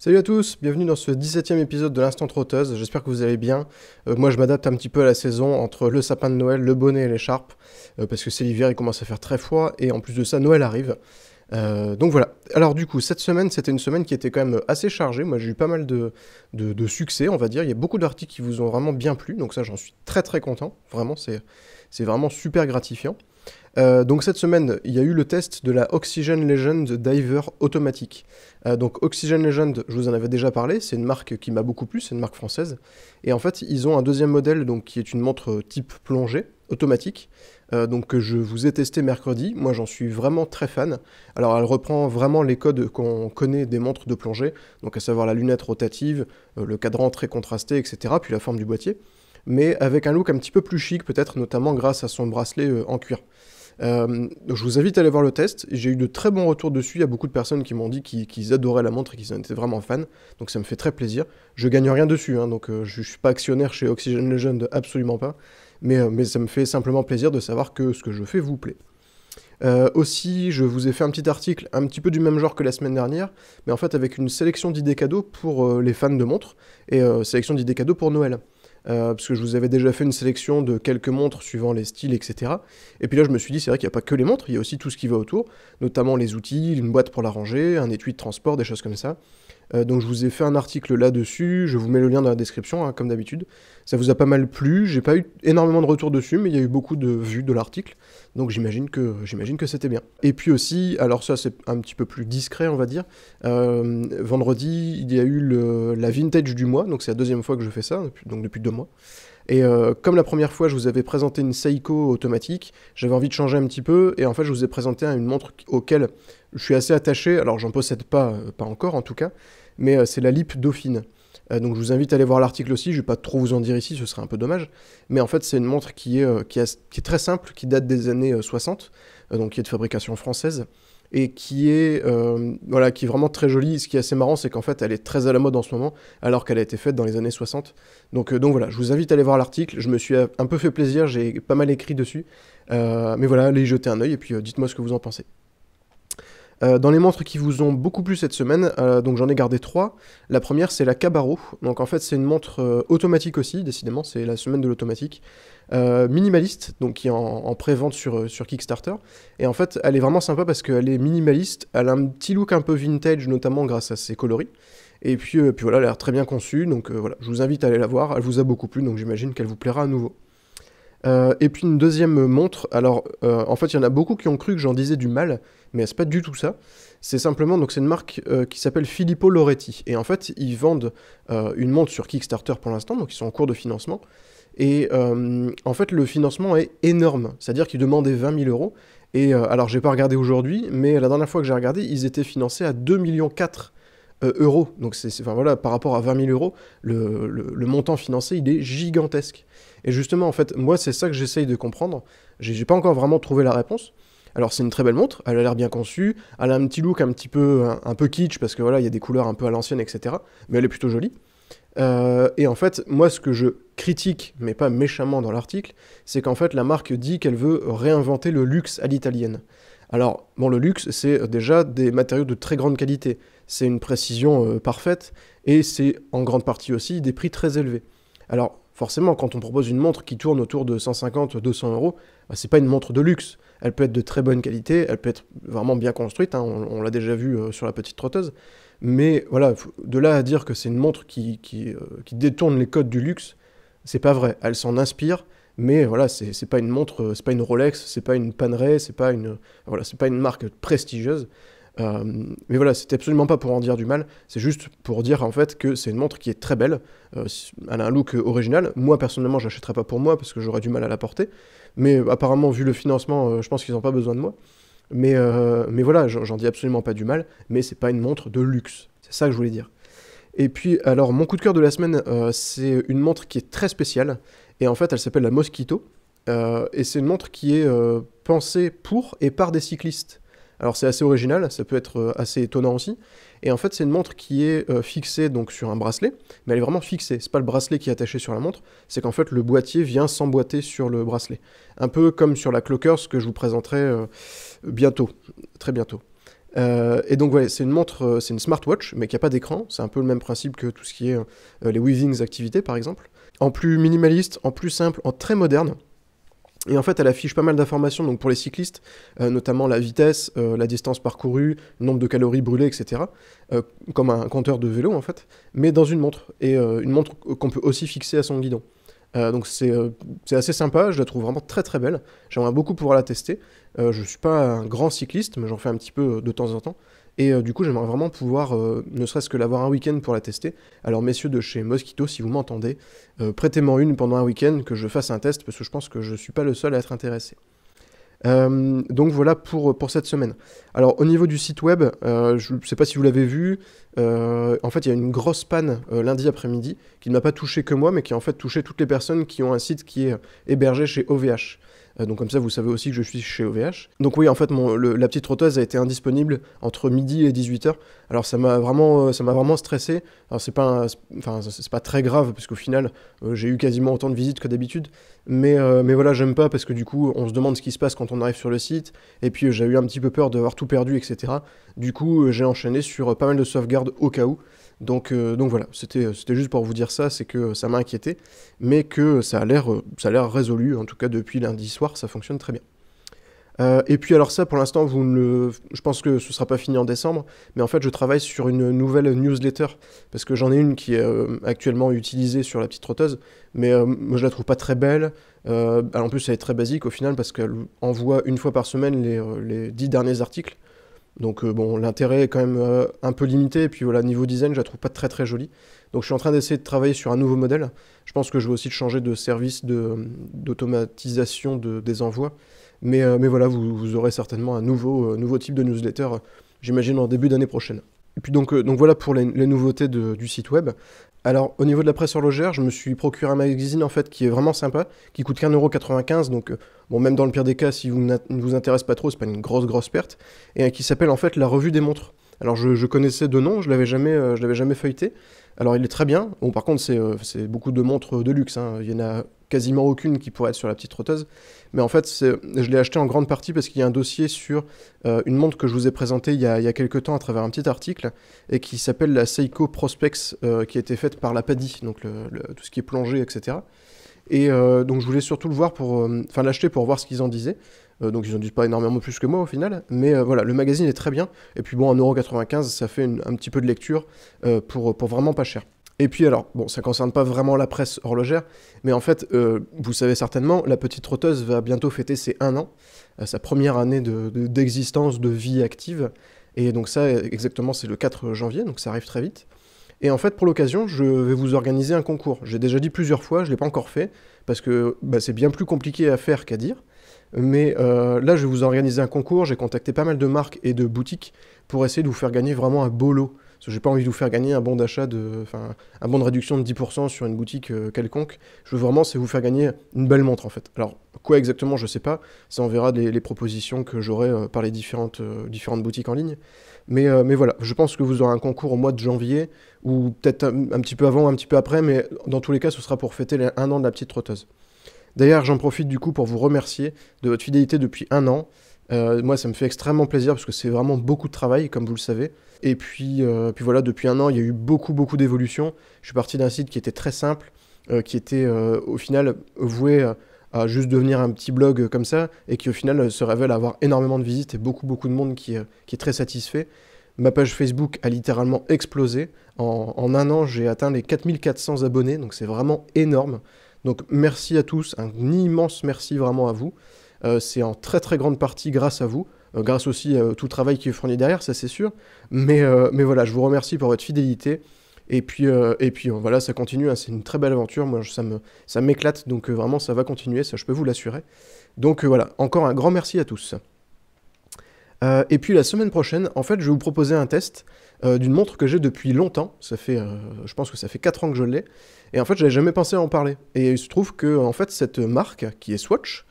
Salut à tous, bienvenue dans ce 17e épisode de l'Instant Trotteuse, j'espère que vous allez bien. Moi je m'adapte un petit peu à la saison entre le sapin de Noël, le bonnet et l'écharpe, parce que c'est l'hiver, il commence à faire très froid, et en plus de ça, Noël arrive. Donc voilà. Alors du coup, cette semaine, c'était une semaine qui était quand même assez chargée, moi j'ai eu pas mal de succès, on va dire, il y a beaucoup d'articles qui vous ont vraiment bien plu, donc ça j'en suis très très content, vraiment, c'est vraiment super gratifiant. Donc cette semaine, il y a eu le test de la Oxygen Legend Diver automatique. Donc Oxygen Legend, je vous en avais déjà parlé, c'est une marque qui m'a beaucoup plu, c'est une marque française. Et en fait, ils ont un deuxième modèle donc, qui est une montre type plongée, automatique, donc que je vous ai testé mercredi. Moi j'en suis vraiment très fan. Alors elle reprend vraiment les codes qu'on connaît des montres de plongée, donc à savoir la lunette rotative, le cadran très contrasté, etc., puis la forme du boîtier, mais avec un look un petit peu plus chic peut-être, notamment grâce à son bracelet en cuir. Donc je vous invite à aller voir le test. J'ai eu de très bons retours dessus. Il y a beaucoup de personnes qui m'ont dit qu'ils adoraient la montre et qu'ils en étaient vraiment fans. Donc ça me fait très plaisir. Je gagne rien dessus, hein, donc je suis pas actionnaire chez Oxygen Legend, absolument pas. Mais ça me fait simplement plaisir de savoir que ce que je fais vous plaît. Aussi, je vous ai fait un petit article un petit peu du même genre que la semaine dernière, mais en fait avec une sélection d'idées cadeaux pour les fans de montres et sélection d'idées cadeaux pour Noël. Parce que je vous avais déjà fait une sélection de quelques montres suivant les styles, etc. Et puis là, je me suis dit, c'est vrai qu'il n'y a pas que les montres, il y a aussi tout ce qui va autour, notamment les outils, une boîte pour la ranger, un étui de transport, des choses comme ça. Donc je vous ai fait un article là-dessus, je vous mets le lien dans la description, hein, comme d'habitude. Ça vous a pas mal plu, j'ai pas eu énormément de retours dessus, mais il y a eu beaucoup de vues de l'article, donc j'imagine que c'était bien. Et puis aussi, alors ça c'est un petit peu plus discret on va dire, vendredi il y a eu la vintage du mois, donc c'est la deuxième fois que je fais ça, depuis 2 mois. Et comme la première fois je vous avais présenté une Seiko automatique, j'avais envie de changer un petit peu, et en fait je vous ai présenté une montre auquel je suis assez attaché, alors j'en possède pas, pas encore en tout cas, mais c'est la Lip Dauphine. Donc je vous invite à aller voir l'article aussi, je vais pas trop vous en dire ici, ce serait un peu dommage, mais en fait c'est une montre qui est très simple, qui date des années 60, donc qui est de fabrication française, et qui est vraiment très jolie. Ce qui est assez marrant, c'est qu'en fait elle est très à la mode en ce moment, alors qu'elle a été faite dans les années 60. Donc voilà, je vous invite à aller voir l'article, je me suis un peu fait plaisir, j'ai pas mal écrit dessus, mais voilà, allez y jeter un œil, et puis dites-moi ce que vous en pensez. Dans les montres qui vous ont beaucoup plu cette semaine, donc j'en ai gardé 3. La première c'est la Kabaro, donc en fait c'est une montre automatique aussi, décidément c'est la semaine de l'automatique, minimaliste, donc qui est en pré-vente sur Kickstarter, et en fait elle est vraiment sympa parce qu'elle est minimaliste, elle a un petit look un peu vintage notamment grâce à ses coloris, et puis voilà, elle a l'air très bien conçue, donc voilà, je vous invite à aller la voir, elle vous a beaucoup plu, donc j'imagine qu'elle vous plaira à nouveau. Et puis une deuxième montre, alors en fait il y en a beaucoup qui ont cru que j'en disais du mal, mais c'est pas du tout ça. C'est simplement, donc c'est une marque qui s'appelle Filippo Loretti, et en fait ils vendent une montre sur Kickstarter pour l'instant, donc ils sont en cours de financement, et en fait le financement est énorme, c'est-à-dire qu'ils demandaient 20 000 euros, et alors j'ai pas regardé aujourd'hui, mais la dernière fois que j'ai regardé, ils étaient financés à 2,4 millions euros, donc enfin voilà, par rapport à 20 000 euros, le montant financé il est gigantesque. Et justement, en fait, moi, c'est ça que j'essaye de comprendre. J'ai pas encore vraiment trouvé la réponse. Alors, c'est une très belle montre, elle a l'air bien conçue, elle a un petit look un peu kitsch, parce que voilà, il y a des couleurs un peu à l'ancienne, etc. Mais elle est plutôt jolie. Et en fait, moi, ce que je critique, mais pas méchamment dans l'article, c'est qu'en fait, la marque dit qu'elle veut réinventer le luxe à l'italienne. Alors, bon, le luxe, c'est déjà des matériaux de très grande qualité. C'est une précision parfaite, et c'est en grande partie aussi des prix très élevés. Alors, forcément, quand on propose une montre qui tourne autour de 150-200 euros, bah, c'est pas une montre de luxe. Elle peut être de très bonne qualité, elle peut être vraiment bien construite, hein, on l'a déjà vu sur la petite trotteuse. Mais voilà, de là à dire que c'est une montre qui détourne les codes du luxe, c'est pas vrai. Elle s'en inspire, mais voilà, c'est pas une montre, c'est pas une Rolex, c'est pas une Panerai, c'est pas une marque prestigieuse. Mais voilà, c'était absolument pas pour en dire du mal, c'est juste pour dire en fait que c'est une montre qui est très belle, elle a un look original. Moi personnellement, j'achèterais pas pour moi parce que j'aurais du mal à la porter, mais apparemment, vu le financement, je pense qu'ils n'ont pas besoin de moi. Mais voilà, j'en dis absolument pas du mal, mais c'est pas une montre de luxe, c'est ça que je voulais dire. Et puis, alors, mon coup de cœur de la semaine, c'est une montre qui est très spéciale, et en fait, elle s'appelle la Mosquito, et c'est une montre qui est pensée pour et par des cyclistes. Alors c'est assez original, ça peut être assez étonnant aussi, et en fait c'est une montre qui est fixée donc sur un bracelet, mais elle est vraiment fixée, c'est pas le bracelet qui est attaché sur la montre, c'est qu'en fait le boîtier vient s'emboîter sur le bracelet. Un peu comme sur la Clockers que je vous présenterai bientôt, très bientôt. Et donc ouais, c'est une montre, c'est une smartwatch, mais qui n'a pas d'écran. C'est un peu le même principe que tout ce qui est les Withings activités par exemple. En plus minimaliste, en plus simple, en très moderne. Et en fait, elle affiche pas mal d'informations donc pour les cyclistes, notamment la vitesse, la distance parcourue, le nombre de calories brûlées, etc. Comme un compteur de vélo en fait, mais dans une montre. Et une montre qu'on peut aussi fixer à son guidon. Donc c'est assez sympa, je la trouve vraiment très très belle. J'aimerais beaucoup pouvoir la tester. Je suis pas un grand cycliste, mais j'en fais un petit peu de temps en temps. Et du coup, j'aimerais vraiment pouvoir, ne serait-ce que l'avoir un week-end pour la tester. Alors messieurs de chez Mosquito, si vous m'entendez, prêtez-moi une pendant un week-end, que je fasse un test, parce que je pense que je suis pas le seul à être intéressé. Donc voilà pour cette semaine. Alors au niveau du site web, je ne sais pas si vous l'avez vu, en fait il y a une grosse panne lundi après-midi qui ne m'a pas touché que moi, mais qui a en fait touché toutes les personnes qui ont un site qui est hébergé chez OVH. Donc comme ça vous savez aussi que je suis chez OVH. Donc oui en fait la petite trotteuse a été indisponible entre midi et 18h. Alors ça m'a vraiment stressé. Alors c'est pas très grave parce qu'au final j'ai eu quasiment autant de visites que d'habitude. Mais voilà, j'aime pas parce que du coup on se demande ce qui se passe quand on arrive sur le site. Et puis j'ai eu un petit peu peur d'avoir tout perdu, etc. Du coup j'ai enchaîné sur pas mal de sauvegardes au cas où. Donc voilà, c'était juste pour vous dire ça, c'est que ça m'a inquiété, mais que ça a l'air résolu, en tout cas depuis lundi soir, ça fonctionne très bien. Et puis alors ça, pour l'instant, je pense que ce sera pas fini en décembre, mais en fait, je travaille sur une nouvelle newsletter, parce que j'en ai une qui est actuellement utilisée sur la petite trotteuse, mais moi je la trouve pas très belle. En plus, elle est très basique au final, parce qu'elle envoie une fois par semaine les 10 derniers articles. Donc bon, l'intérêt est quand même un peu limité, et puis voilà, niveau design, je la trouve pas très très jolie. Donc je suis en train d'essayer de travailler sur un nouveau modèle. Je pense que je vais aussi changer de service d'automatisation des envois. Mais voilà, vous aurez certainement un nouveau type de newsletter, j'imagine en début d'année prochaine. Et puis donc voilà pour les nouveautés du site web. Alors au niveau de la presse horlogère, je me suis procuré un magazine en fait qui est vraiment sympa, qui coûte qu'1,95€, donc bon, même dans le pire des cas, si ne vous intéresse pas trop, c'est pas une grosse perte, et qui s'appelle en fait La Revue des Montres. Alors je connaissais de nom, je l'avais jamais feuilleté. Alors il est très bien. Bon, par contre c'est beaucoup de montres de luxe, hein. Il y en a quasiment aucune qui pourrait être sur la petite trotteuse. Mais en fait je l'ai acheté en grande partie parce qu'il y a un dossier sur une montre que je vous ai présentée il y a quelques temps à travers un petit article et qui s'appelle la Seiko Prospex, qui a été faite par la PADI, donc tout ce qui est plongée, etc. Et donc je voulais surtout le voir l'acheter pour voir ce qu'ils en disaient. Donc ils en disent pas énormément plus que moi au final, mais voilà, le magazine est très bien, et puis bon, 1,95€, ça fait un petit peu de lecture pour vraiment pas cher. Et puis alors, bon, ça concerne pas vraiment la presse horlogère, mais en fait, vous savez certainement, la petite trotteuse va bientôt fêter ses 1 an, sa première année d'existence, de vie active, et donc ça, exactement, c'est le 4 janvier, donc ça arrive très vite. Et en fait, pour l'occasion, je vais vous organiser un concours. J'ai déjà dit plusieurs fois, je ne l'ai pas encore fait, parce que c'est bien plus compliqué à faire qu'à dire. Mais là, je vais vous organiser un concours. J'ai contacté pas mal de marques et de boutiques pour essayer de vous faire gagner vraiment un beau lot. Parce que j'ai pas envie de vous faire gagner un bon d'achat, un bon de réduction de 10% sur une boutique quelconque. Je veux vraiment, c'est vous faire gagner une belle montre en fait. Alors, quoi exactement, je sais pas. Ça, on verra les propositions que j'aurai par les différentes boutiques en ligne. Mais voilà, je pense que vous aurez un concours au mois de janvier, ou peut-être un petit peu avant, un petit peu après, mais dans tous les cas, ce sera pour fêter les 1 an de la petite trotteuse. D'ailleurs, j'en profite du coup pour vous remercier de votre fidélité depuis 1 an. Moi, ça me fait extrêmement plaisir parce que c'est vraiment beaucoup de travail, comme vous le savez. Et puis voilà, depuis 1 an, il y a eu beaucoup d'évolutions. Je suis parti d'un site qui était très simple, qui était au final voué à juste devenir un petit blog comme ça, et qui au final se révèle avoir énormément de visites et beaucoup de monde qui est très satisfait. Ma page Facebook a littéralement explosé. En 1 an, j'ai atteint les 4400 abonnés, donc c'est vraiment énorme. Donc merci à tous, un immense merci vraiment à vous. C'est en très grande partie grâce à vous, grâce aussi à tout le travail qui est fourni derrière, ça c'est sûr. Mais voilà, je vous remercie pour votre fidélité. Et puis voilà, ça continue, hein, c'est une très belle aventure. Moi, ça m'éclate, donc vraiment ça va continuer, ça je peux vous l'assurer. Donc voilà, encore un grand merci à tous. Et puis la semaine prochaine, en fait, je vais vous proposer un test d'une montre que j'ai depuis longtemps. Je pense que ça fait 4 ans que je l'ai. Et en fait, j'avais jamais pensé à en parler. Et il se trouve que en fait, cette marque, qui est Swatch,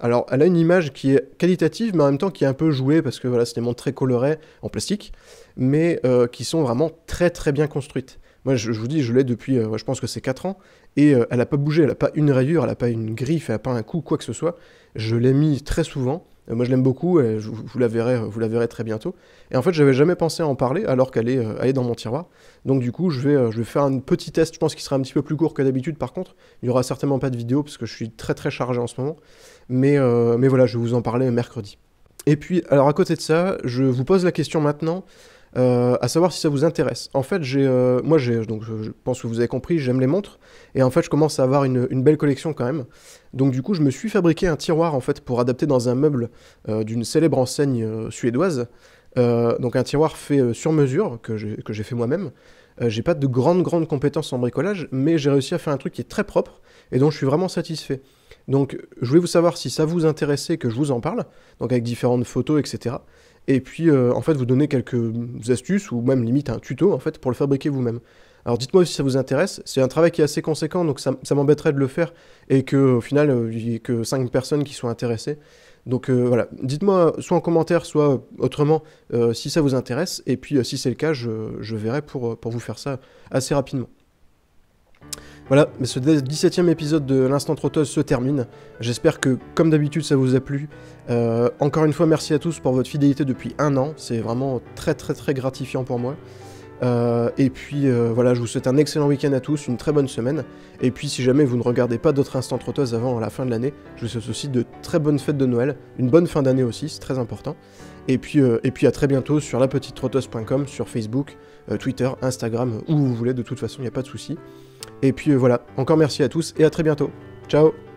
alors elle a une image qui est qualitative, mais en même temps qui est un peu jouée, parce que voilà, c'est des montres très colorées, en plastique, mais qui sont vraiment très bien construites. Moi, je vous dis, je l'ai depuis, je pense que c'est 4 ans, et elle n'a pas bougé, elle n'a pas une rayure, elle n'a pas une griffe, elle n'a pas un coup, quoi que ce soit. Je l'ai mis très souvent. Moi je l'aime beaucoup et vous la verrez très bientôt. Et en fait j'avais jamais pensé à en parler alors qu'elle est dans mon tiroir. Donc du coup je vais faire un petit test, je pense qu'il sera un petit peu plus court que d'habitude par contre. Il n'y aura certainement pas de vidéo parce que je suis très très chargé en ce moment. Mais voilà, je vais vous en parler mercredi. Et puis, alors à côté de ça, je vous pose la question maintenant, à savoir si ça vous intéresse. En fait, donc je pense que vous avez compris, j'aime les montres, et en fait, je commence à avoir une belle collection quand même. Donc du coup, je me suis fabriqué un tiroir en fait pour adapter dans un meuble d'une célèbre enseigne suédoise. Donc un tiroir fait sur mesure que j'ai fait moi-même. J'ai pas de grandes compétences en bricolage, mais j'ai réussi à faire un truc qui est très propre et dont je suis vraiment satisfait. Donc je voulais vous savoir si ça vous intéressait que je vous en parle, donc avec différentes photos, etc. Et puis en fait vous donner quelques astuces ou même limite un tuto en fait pour le fabriquer vous-même. Alors dites-moi si ça vous intéresse, c'est un travail qui est assez conséquent donc ça m'embêterait de le faire et qu'au final il n'y ait que 5 personnes qui soient intéressées. Donc voilà, dites-moi soit en commentaire, soit autrement si ça vous intéresse, et puis si c'est le cas, je verrai pour vous faire ça assez rapidement. Voilà, mais ce 17e épisode de l'Instant Trotteuse se termine. J'espère que, comme d'habitude, ça vous a plu. Encore une fois, merci à tous pour votre fidélité depuis 1 an. C'est vraiment très gratifiant pour moi. Et puis voilà, je vous souhaite un excellent week-end à tous, une très bonne semaine. Et puis si jamais vous ne regardez pas d'autres Instants Trotteuses avant la fin de l'année, je vous souhaite aussi de très bonnes fêtes de Noël, une bonne fin d'année aussi, c'est très important. Et puis à très bientôt sur lapetitetrotteuse.com, sur Facebook, Twitter, Instagram, où vous voulez, de toute façon, il n'y a pas de souci. Et puis voilà, encore merci à tous et à très bientôt. Ciao!